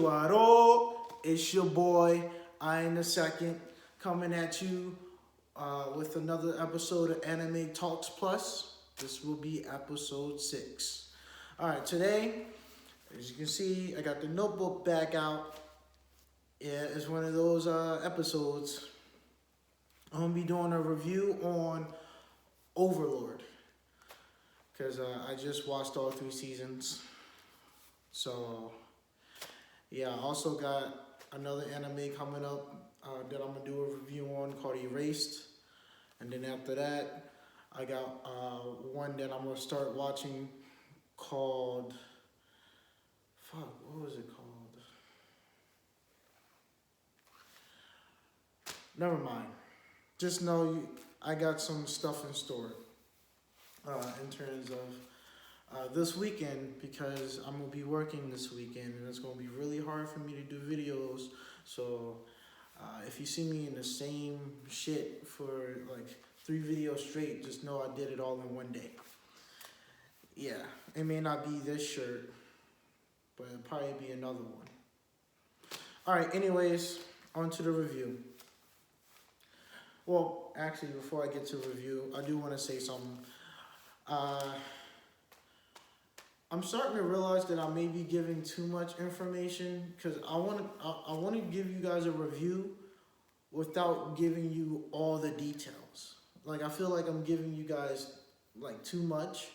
what up? It's your boy, I in the second, coming at you with another episode of Anime Talks Plus. This will be episode 6. Alright, today, as you can see, I got the notebook back out. Yeah, it's one of those episodes. I'm going to be doing a review on Overlord. Because I just watched all 3 seasons. So, yeah, I also got another anime coming up that I'm going to do a review on called Erased. And then after that, I got one that I'm going to start watching called... what was it called? Never mind. Just know I got some stuff in store in terms of this weekend, because I'm going to be working this weekend and it's going to be really hard for me to do videos. So if you see me in the same shit for like 3 videos straight, just know I did it all in one day. Yeah, it may not be this shirt, but it'll probably be another one. Alright, anyways, on to the review. Well, actually, before I get to review, I do want to say something. I'm starting to realize that I may be giving too much information, because I want to give you guys a review without giving you all the details. Like, I feel like I'm giving you guys like too much,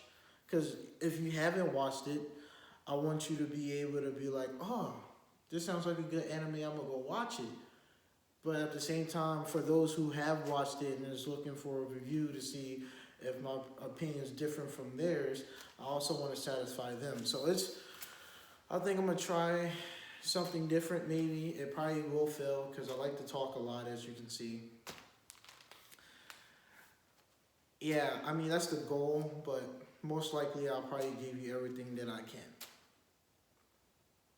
because if you haven't watched it, I want you to be able to be like, oh, this sounds like a good anime, I'm gonna go watch it. But at the same time, for those who have watched it and is looking for a review to see if my opinion is different from theirs, I also want to satisfy them. So I think I'm going to try something different maybe. It probably will fail because I like to talk a lot, as you can see. Yeah, I mean, that's the goal, but most likely I'll probably give you everything that I can.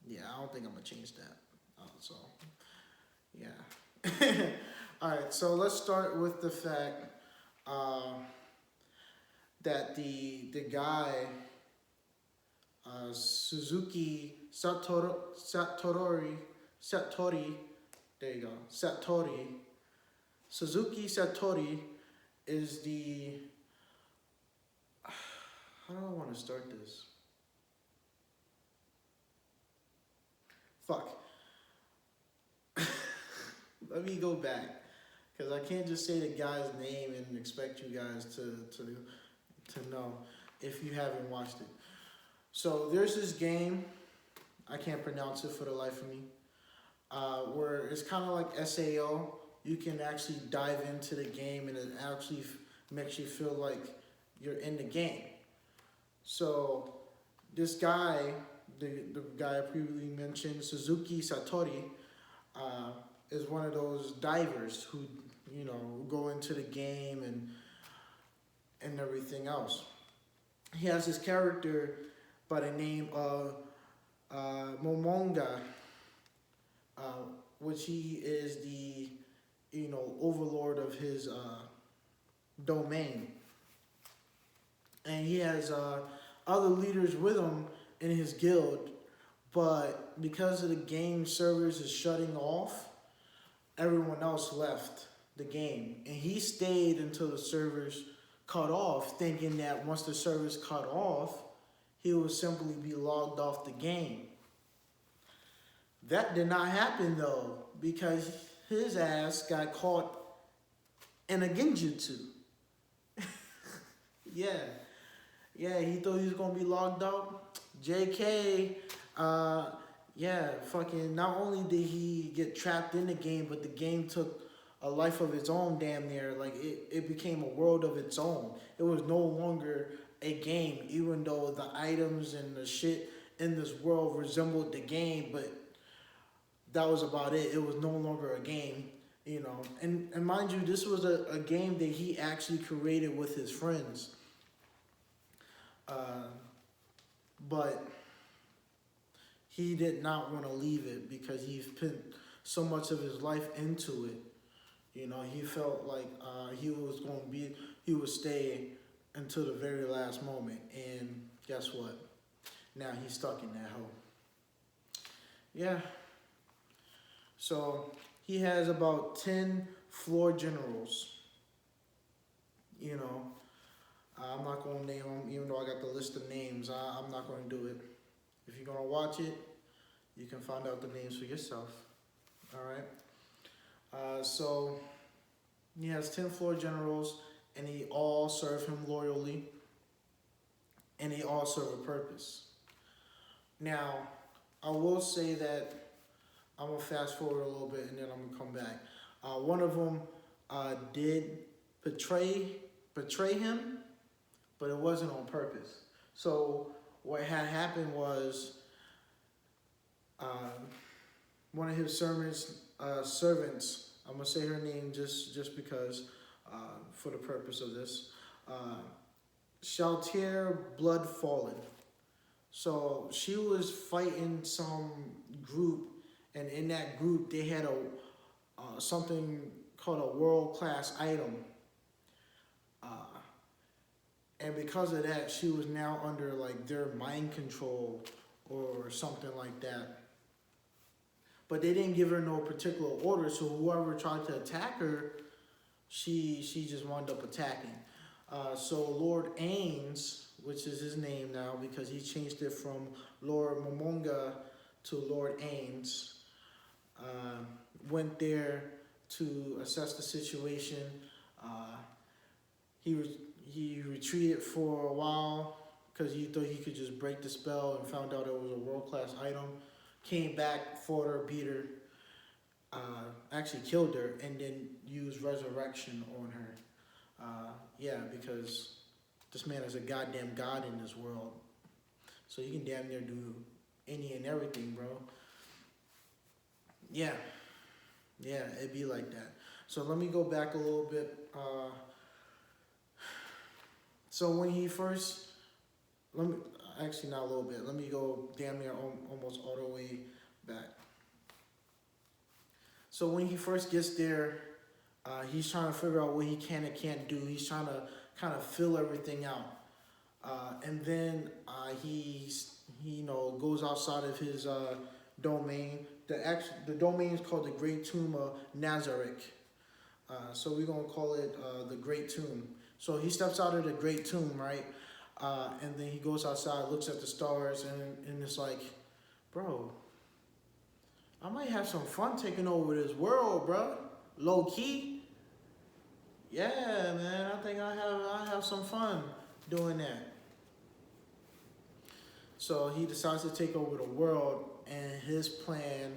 Yeah, I don't think I'm going to change that. So, yeah. Alright, so let's start with the fact that the guy Satori, there you go, Suzuki Satori is the, how do I want to start this? Fuck. Let me go back, because I can't just say the guy's name and expect you guys to know if you haven't watched it. So there's this game, I can't pronounce it for the life of me, where it's kind of like SAO. You can actually dive into the game and it actually makes you feel like you're in the game. So this guy, the guy I previously mentioned, Suzuki Satori, is one of those divers who, you know, go into the game and everything else. He has this character by the name of Momonga, which he is the, you know, overlord of his domain. And he has other leaders with him in his guild, but because of the game servers is shutting off, everyone else left the game. And he stayed until the servers cut off, thinking that once the servers cut off, he would simply be logged off the game. That did not happen though, because his ass got caught in a genjutsu. Yeah, he thought he was gonna be logged out. JK, yeah, fucking, not only did he get trapped in the game, but the game took a life of its own damn near. Like, it became a world of its own. It was no longer a game, even though the items and the shit in this world resembled the game, but that was about it. It was no longer a game, you know. And mind you, this was a game that he actually created with his friends. But he did not want to leave it because he put so much of his life into it. You know, he felt like he would stay until the very last moment. And guess what? Now he's stuck in that hole. Yeah, So he has about 10 floor generals. You know, I'm not going to name them, even though I got the list of names. I'm not going to do it. If you're going to watch it, you can find out the names for yourself. All right. So he has 10 floor generals, and they all serve him loyally, and they all serve a purpose. Now, I will say that I'm going to fast forward a little bit, and then I'm going to come back. One of them did betray him, but it wasn't on purpose. So what had happened was one of his servants, I'm going to say her name just because, for the purpose of this, Shaltier Blood Fallen. So she was fighting some group, and in that group they had something called a world-class item. And because of that, she was now under like their mind control or something like that. But they didn't give her no particular order, so whoever tried to attack her, she just wound up attacking. So Lord Ains, which is his name now because he changed it from Lord Momonga to Lord Ains, went there to assess the situation. He retreated for a while because he thought he could just break the spell, and found out it was a world-class item. Came back, fought her, beat her, actually killed her, and then used resurrection on her. Yeah, because this man is a goddamn god in this world. So you can damn near do any and everything, bro. Yeah, it'd be like that. So let me go back a little bit. So when he first, actually not a little bit, let me go damn near almost all the way back. So when he first gets there, he's trying to figure out what he can and can't do. He's trying to kind of fill everything out. And then he goes outside of his domain. The domain is called the Great Tomb of Nazareth. So we're going to call it the Great Tomb. So he steps out of the Great Tomb, right? And then he goes outside, looks at the stars, and it's like, bro, I might have some fun taking over this world, bro. Low key. Yeah, man, I think I have some fun doing that. So he decides to take over the world, and his plan,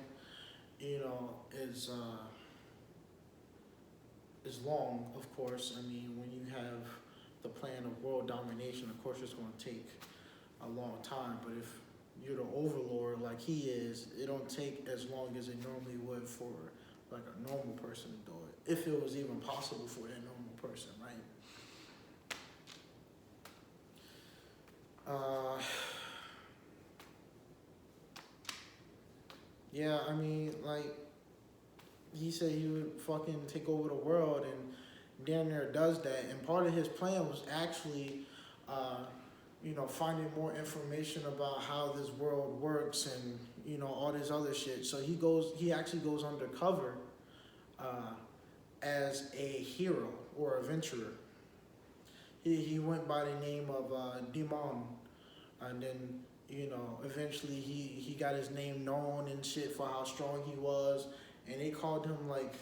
is long, of course. I mean, when you have the plan of world domination, of course it's going to take a long time. But if you're the overlord like he is, it don't take as long as it normally would for like a normal person to do it, if it was even possible for a normal person, right? Yeah, I mean, like, he said he would fucking take over the world, and damn near does that. And part of his plan was actually, finding more information about how this world works and, all this other shit. So he actually goes undercover as a hero or adventurer. He went by the name of Demon, and then, eventually he got his name known and shit for how strong he was. And they called him, like,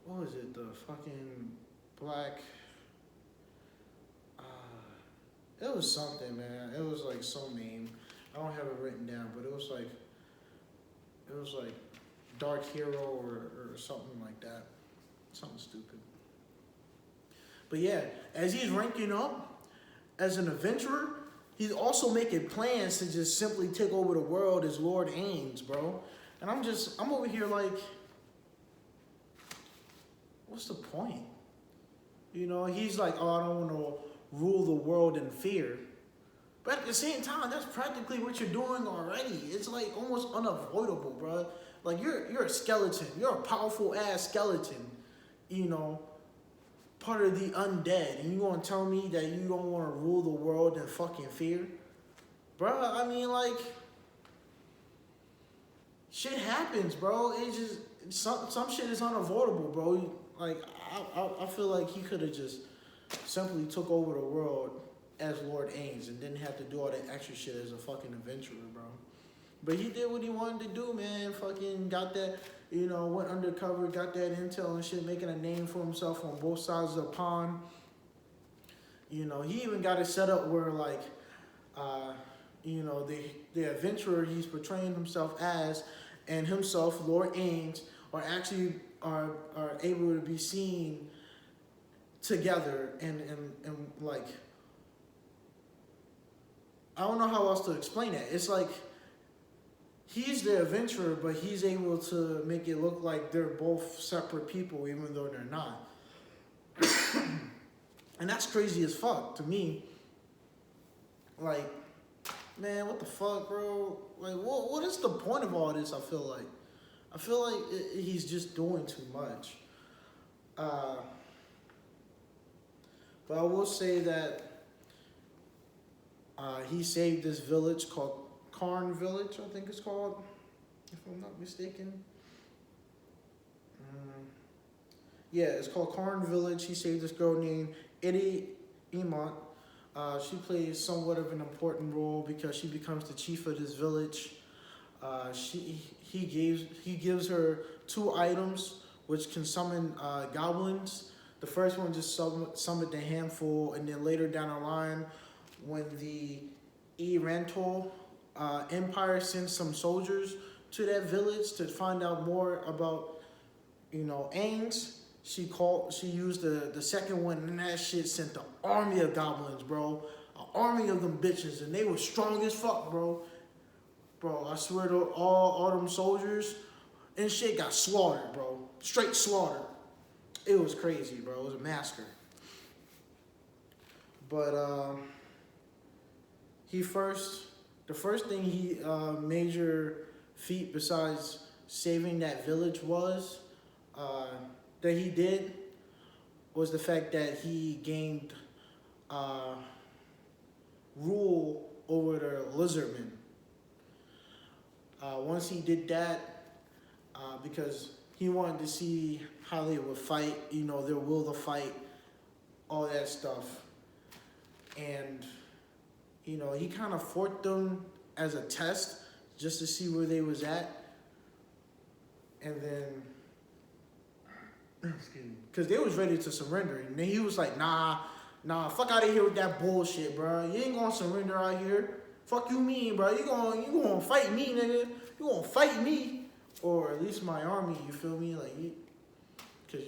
what was it, the fucking black, it was something, man. It was like some name. I don't have it written down, but it was like Dark Hero or something like that. Something stupid. But yeah, as he's ranking up as an adventurer, he's also making plans to just simply take over the world as Lord Ains, bro. And I'm over here like, what's the point? He's like, oh, I don't want to rule the world in fear. But at the same time, that's practically what you're doing already. It's like almost unavoidable, bro. Like you're a skeleton. You're a powerful ass skeleton, part of the undead. And you gonna tell me that you don't want to rule the world in fucking fear? Bro, I mean, like, shit happens, bro. It just some shit is unavoidable, bro. Like I feel like he could have just simply took over the world as Lord Ains and didn't have to do all that extra shit as a fucking adventurer, bro. But he did what he wanted to do, man. Fucking got that, went undercover, got that intel and shit, making a name for himself on both sides of the pond. He even got it set up where, like, the adventurer he's portraying himself as and himself, Lord Ains, are actually are able to be seen together and like, I don't know how else to explain it. It's like he's the adventurer, but he's able to make it look like they're both separate people, even though they're not. And that's crazy as fuck to me. Like, man, what the fuck, bro? Like, what is the point of all this? I feel like he's just doing too much. But I will say that he saved this village called Karn Village, I think it's called, if I'm not mistaken. Yeah, it's called Karn Village. He saved this girl named Eddie Emont. She plays somewhat of an important role because she becomes the chief of this village. He gives her 2 items which can summon goblins. The first one just summoned a handful, and then later down the line, when the Erantal Empire sends some soldiers to that village to find out more about, Ains, she used the second one, and that shit sent an army of goblins, bro. An army of them bitches, and they were strong as fuck, bro. Bro, I swear to all them soldiers and shit got slaughtered, bro. Straight slaughtered. It was crazy, bro. It was a massacre. But the first thing he major feat besides saving that village was that he did was the fact that he gained rule over the lizardmen. Once he did that, because he wanted to see how they would fight, their will to fight, all that stuff. And, he kind of fought them as a test just to see where they was at. And then, because they was ready to surrender. And then he was like, nah, fuck out of here with that bullshit, bro. You ain't gonna surrender out here. Fuck you mean, bro? You gonna fight me, nigga. You gonna fight me. Or at least my army, you feel me? Like, because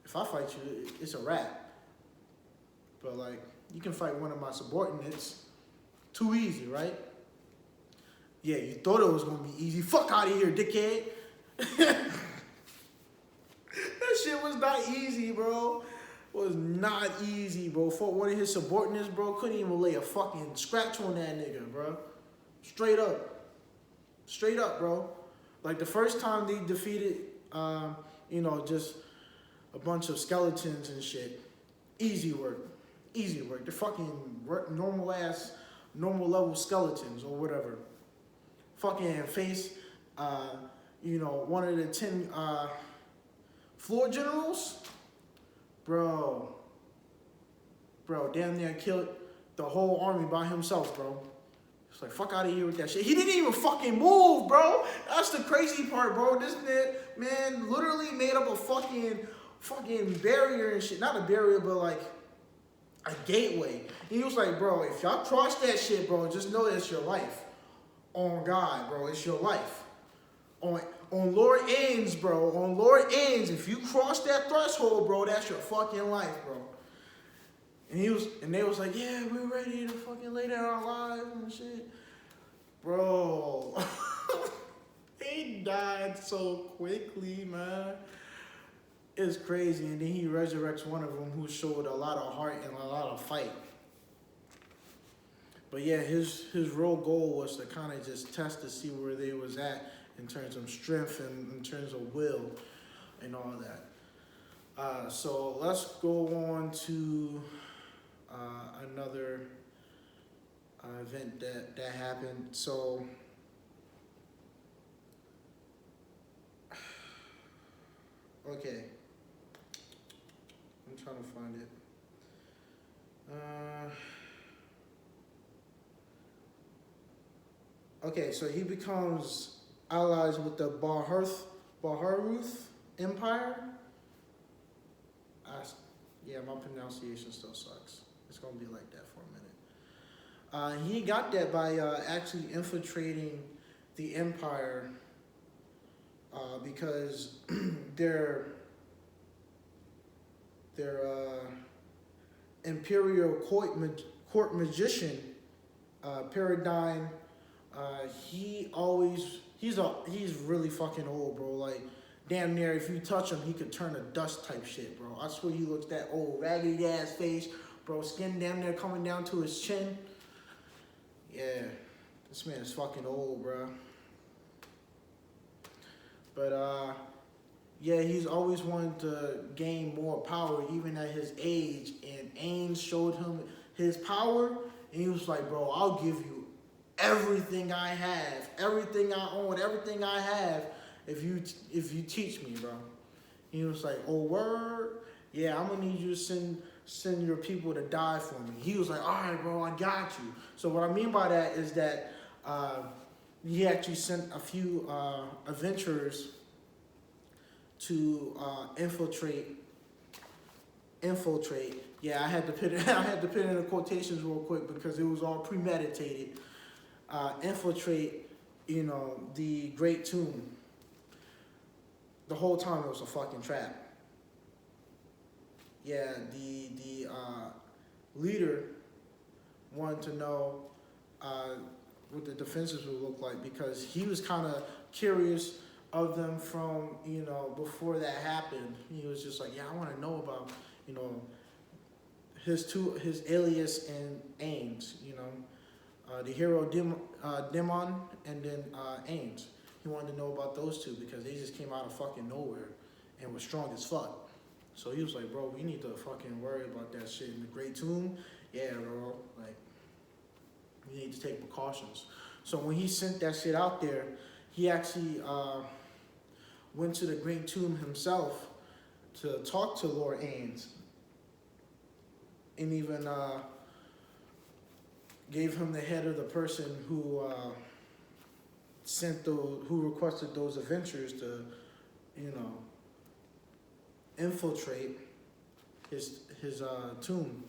if I fight you, it's a wrap. But, like, you can fight one of my subordinates. Too easy, right? Yeah, you thought it was gonna be easy. Fuck out of here, dickhead. That shit was not easy, bro. Was not easy, bro. Fought one of his subordinates, bro. Couldn't even lay a fucking scratch on that nigga, bro. Straight up. Straight up, bro. Like, the first time they defeated, just a bunch of skeletons and shit. Easy work. Easy work. They're fucking normal level skeletons or whatever. Fucking face, one of the 10 floor generals. Bro, damn near killed the whole army by himself, bro. It's like, fuck out of here with that shit. He didn't even fucking move, bro. That's the crazy part, bro. This man literally made up a fucking barrier and shit. Not a barrier, but like a gateway. He was like, bro, if y'all cross that shit, bro, just know that it's your life. On God, bro, it's your life. On Lord Ains, bro. On Lord Ains, if you cross that threshold, bro, that's your fucking life, bro. And they was like, yeah, we're ready to fucking lay down our lives and shit. Bro. He died so quickly, man. It's crazy. And then he resurrects one of them who showed a lot of heart and a lot of fight. But yeah, his real goal was to kind of just test to see where they was at in terms of strength and in terms of will and all that. So let's go on to another event that happened. So Okay. I'm trying to find it. Okay, so he becomes allies with the Baharuth Empire. Yeah, my pronunciation still sucks. It's gonna be like that for a minute. He got that by actually infiltrating the Empire because their Imperial court magician Paradigm. He's really fucking old, bro. Like, damn near if you touch him, he could turn to dust type shit, bro. I swear he looks that old, raggedy ass face, bro. Skin damn near coming down to his chin. Yeah, this man is fucking old, bro. But yeah, he's always wanted to gain more power, even at his age. And Aang showed him his power, and he was like, bro, I'll give you everything I have, everything I own, everything I have, if you teach me, bro. He was like, oh, word? Yeah, I'm gonna need you to send your people to die for me. He was like, all right, bro, I got you. So what I mean by that is that he actually sent a few adventurers to infiltrate. Yeah, I had to put it in the quotations real quick because it was all premeditated. Infiltrate, the Great Tomb. The whole time it was a fucking trap. Yeah, the leader wanted to know what the defenses would look like because he was kind of curious of them from, before that happened. He was just like, yeah, I want to know about, his alias and Ames, the hero Demon and then Ames. He wanted to know about those two because they just came out of fucking nowhere and were strong as fuck. So he was like, bro, we need to fucking worry about that shit in the Great Tomb. Yeah, bro, like, we need to take precautions. So when he sent that shit out there, he actually went to the Great Tomb himself to talk to Lord Ames, and even gave him the head of the person who who requested those adventures to, infiltrate his tomb.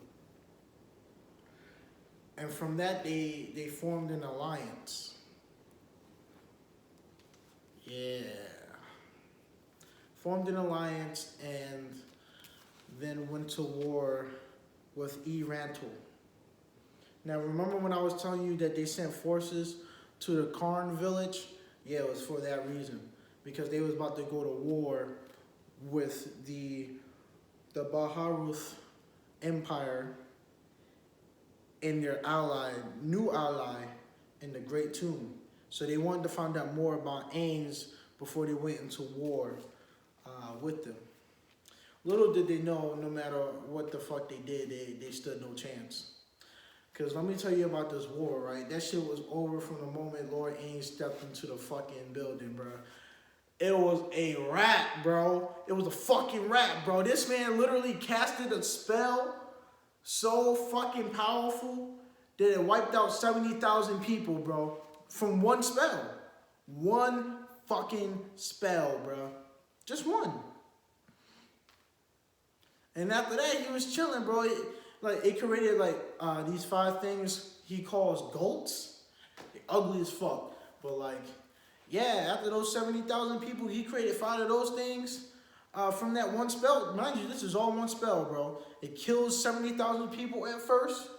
And from that, they formed an alliance. Yeah. Formed an alliance and then went to war with Erantle. Now, remember when I was telling you that they sent forces to the Karn village? Yeah, it was for that reason. Because they was about to go to war with the Baharuth Empire and their new ally in the Great Tomb. So they wanted to find out more about Ains before they went into war with them. Little did they know, no matter what the fuck they did, they stood no chance. Because let me tell you about this war, right? That shit was over from the moment Lord Ains stepped into the fucking building, bro. It was a wrap, bro. It was a fucking wrap, bro. This man literally casted a spell so fucking powerful that it wiped out 70,000 people, bro. From one spell. One fucking spell, bro. Just one. And after that, he was chilling, bro. It created these 5 things he calls goats. They're ugly as fuck. But yeah, after those 70,000 people, he created 5 of those things from that one spell. Mind you, this is all one spell, bro. It kills 70,000 people at first,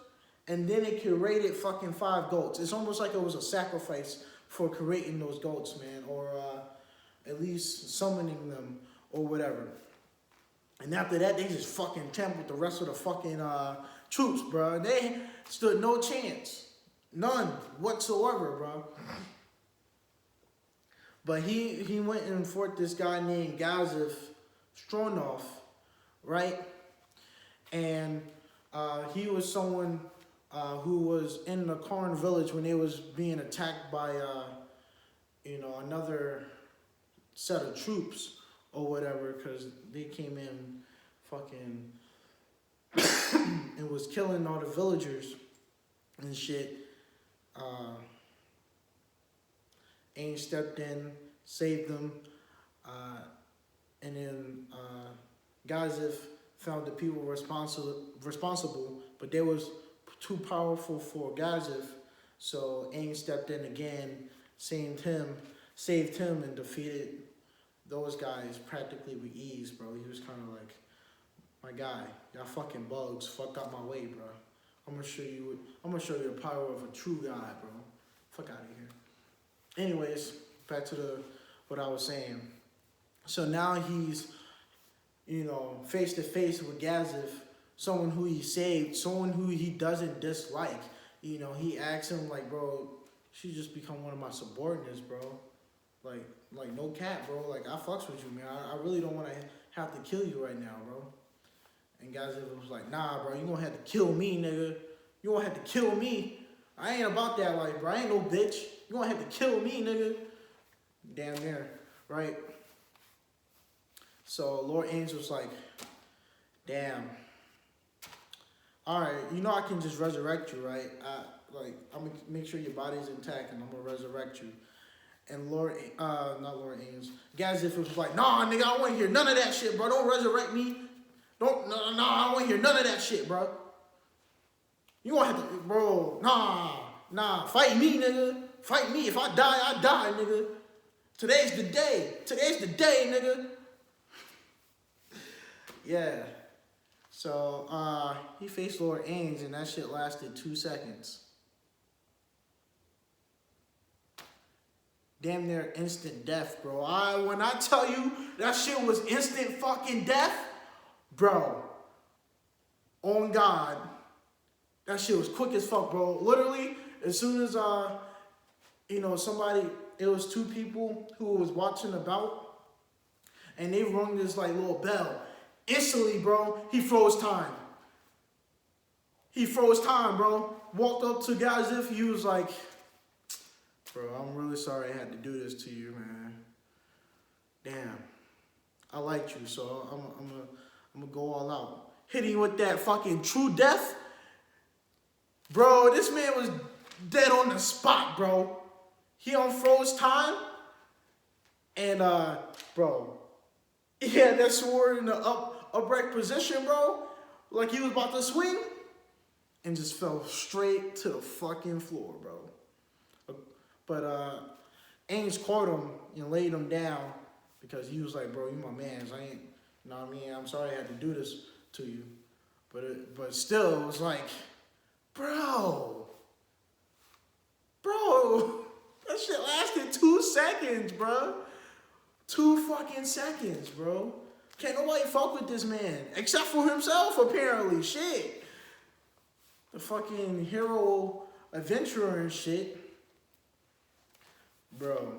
and then it created fucking 5 goats. It's almost like it was a sacrifice for creating those goats, man, or at least summoning them or whatever. And after that, they just fucking trampled the rest of the fucking troops, bro. They stood no chance. None whatsoever, bro. But he went and fought this guy named Gazif Stronov, right? And he was someone who was in the Karn village when they was being attacked by, another set of troops or whatever, because they came in fucking and was killing all the villagers and shit. Aang stepped in, saved them, and then Gazif found the people responsible, but they was too powerful for Gazif, so Aang stepped in again, saved him, and defeated those guys practically with ease, bro. He was kind of like, my guy, y'all fucking bugs, fuck out my way, bro. I'm gonna show you the power of a true guy, bro. Fuck out of here. Anyways, back to what I was saying. So now he's, face to face with Gazif, someone who he saved, someone who he doesn't dislike. He asks him like, bro, she just become one of my subordinates, bro. Like no cap, bro. Like I fucks with you, man. I really don't want to have to kill you right now, bro. And Gazif was like, nah, bro, you gonna have to kill me, nigga. You gonna have to kill me. I ain't about that life, bro. I ain't no bitch. You gonna have to kill me, nigga. Damn near, right? So Lord Aang was like, damn. All right, I can just resurrect you, right? I'm gonna make sure your body's intact, and I'm gonna resurrect you. And not Lord Aang, Gazif was like, nah, nigga, I don't want to hear none of that shit, bro. Don't resurrect me. No, I don't want to hear none of that shit, bro. You gonna have to, bro. Nah, fight me, nigga. Fight me. If I die, I die, nigga. Today's the day. Nigga. Yeah. So, he faced Lord Aang, and that shit lasted 2 seconds. Damn near instant death, bro. When I tell you that shit was instant fucking death, bro. On God. That shit was quick as fuck, bro. Literally, as soon as, it was 2 people who was watching about, and they rung this, like, little bell. Instantly, bro, he froze time. Bro. Walked up to Gazif, he was like, bro, I'm really sorry I had to do this to you, man. Damn. I liked you, so I'm gonna go all out. Hitting with that fucking true death. Bro, this man was dead on the spot, bro. He unfroze time. And, bro, he had that sword in the upright position, bro. Like he was about to swing. And just fell straight to the fucking floor, bro. But, Aang caught him and laid him down. Because he was like, bro, you my mans. I ain't, I'm sorry I had to do this to you. But still, it was like, bro, that shit lasted 2 seconds, bro. 2 fucking seconds, bro. Can't nobody fuck with this man. Except for himself, apparently. Shit. The fucking hero adventurer and shit. Bro,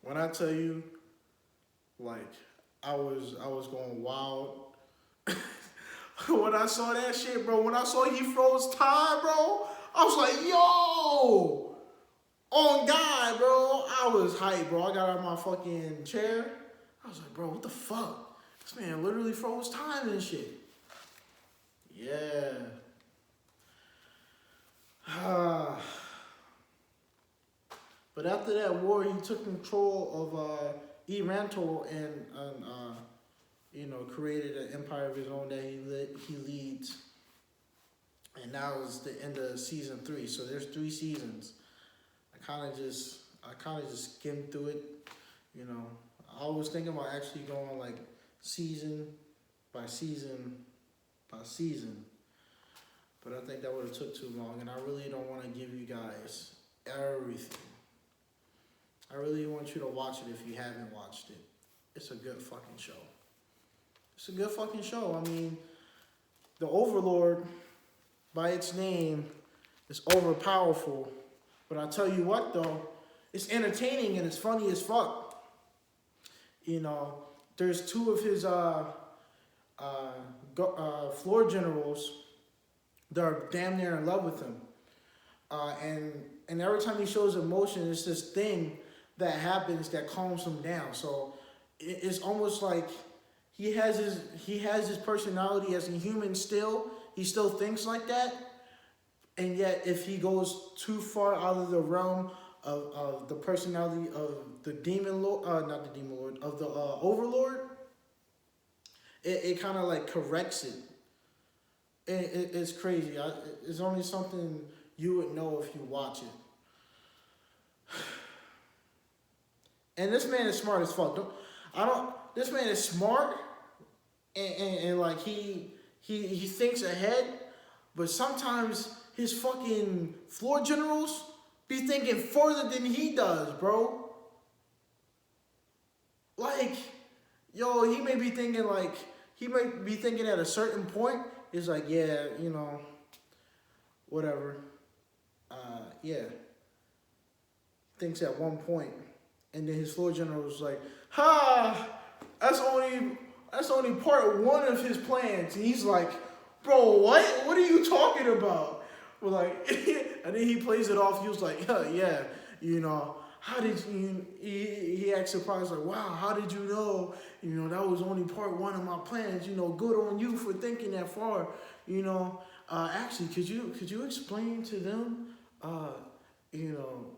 when I tell you, like, I was going wild. When I saw that shit, bro, when I saw he froze time, bro, I was like, yo, on God, bro. I was hyped, bro. I got out of my fucking chair. I was like, bro, what the fuck? This man literally froze time and shit. Yeah. But after that war, he took control of Erantor and created an empire of his own that he leads. And now is the end of season 3. So there's 3 seasons. I kind of just skimmed through it. I was thinking about actually going like season by season by season. But I think that would have took too long, and I really don't want to give you guys everything. I really want you to watch it if you haven't watched it. It's a good fucking show. I mean, the Overlord, by its name, is overpowerful. But I tell you what, though, it's entertaining and it's funny as fuck. There's 2 of his floor generals that are damn near in love with him. And every time he shows emotion, it's this thing that happens that calms him down. So, it's almost like he has his personality as a human still. He still thinks like that, and yet if he goes too far out of the realm of the personality of the demon lord, not the demon lord, of the overlord, it kind of like corrects it. It's crazy. It's only something you would know if you watch it. And this man is smart as fuck. This man is smart, and like he thinks ahead, but sometimes his fucking floor generals be thinking further than he does, bro. Like, yo, he may be thinking at a certain point. It's like, yeah, whatever. Yeah. Thinks at one point, and then his floor general was like, "Ha, that's only part one of his plans." And he's like, "Bro, what? What are you talking about?" Well, like, and then he plays it off. He was like, "Yeah, how did you?" He acts surprised, like, "Wow, how did you know? That was only part one of my plans. Good on you for thinking that far. Actually, could you explain to them,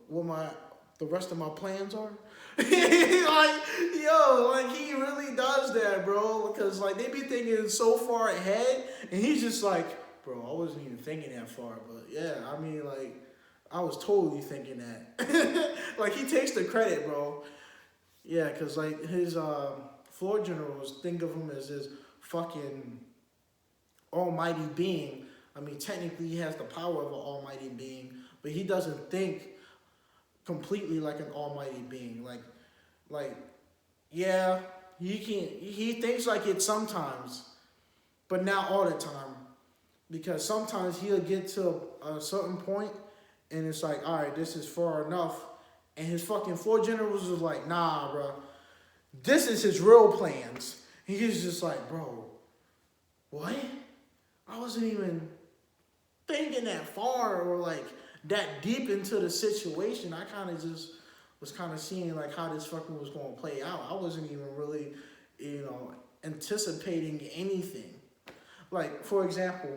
what the rest of my plans are?" Like, yo, like he really does that, bro. Because like they be thinking so far ahead, and he's just like, "Bro, I wasn't even thinking that far." But yeah, I mean, like, I was totally thinking that. Like he takes the credit, bro. Yeah, because like his floor generals think of him as this fucking almighty being. I mean, technically he has the power of an almighty being, but he doesn't think completely like an almighty being. Like, yeah, he thinks like it sometimes, but not all the time. Because sometimes he'll get to a certain point and it's like, all right, this is far enough. And his fucking floor generals was like, nah, bro, this is his real plans. And he's just like, bro, what? I wasn't even thinking that far or like that deep into the situation. I kind of just was kind of seeing like how this fucking was going to play out. I wasn't even really, anticipating anything. Like, for example,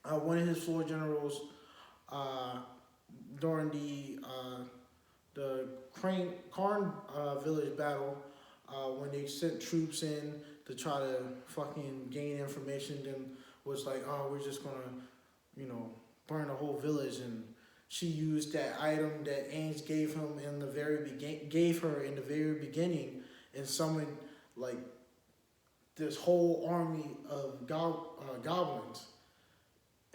one of his floor generals during the Karn village battle, when they sent troops in to try to fucking gain information, then was like, oh, we're just gonna, burn the whole village. And she used that item that Ainge gave her in the very beginning, and summoned like this whole army of goblins.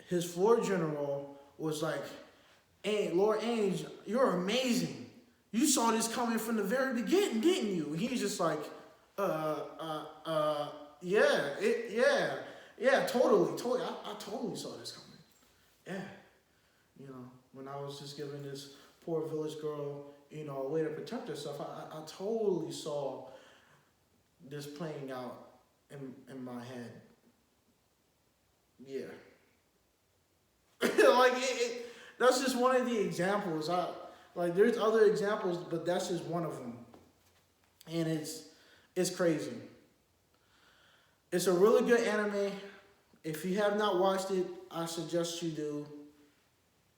His floor general was like, "Hey, Lord Ainge, you're amazing. You saw this coming from the very beginning, didn't you?" And he's just like, yeah, totally. I totally saw this coming. Yeah, when I was just giving this poor village girl, a way to protect herself, I totally saw this playing out in my head. Yeah. Like that's just one of the examples. There's other examples, but that's just one of them. And it's crazy. It's a really good anime. If you have not watched it, I suggest you do.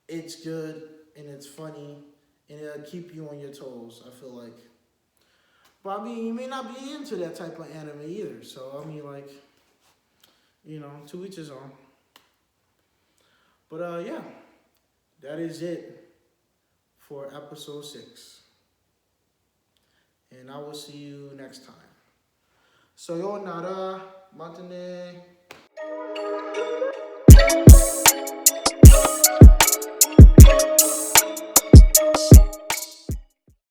It's good and it's funny and it'll keep you on your toes, I feel like. But I mean, you may not be into that type of anime either. So I mean, like, to each his own. But yeah, that is it for episode 6. And I will see you next time. Sayonara, matane.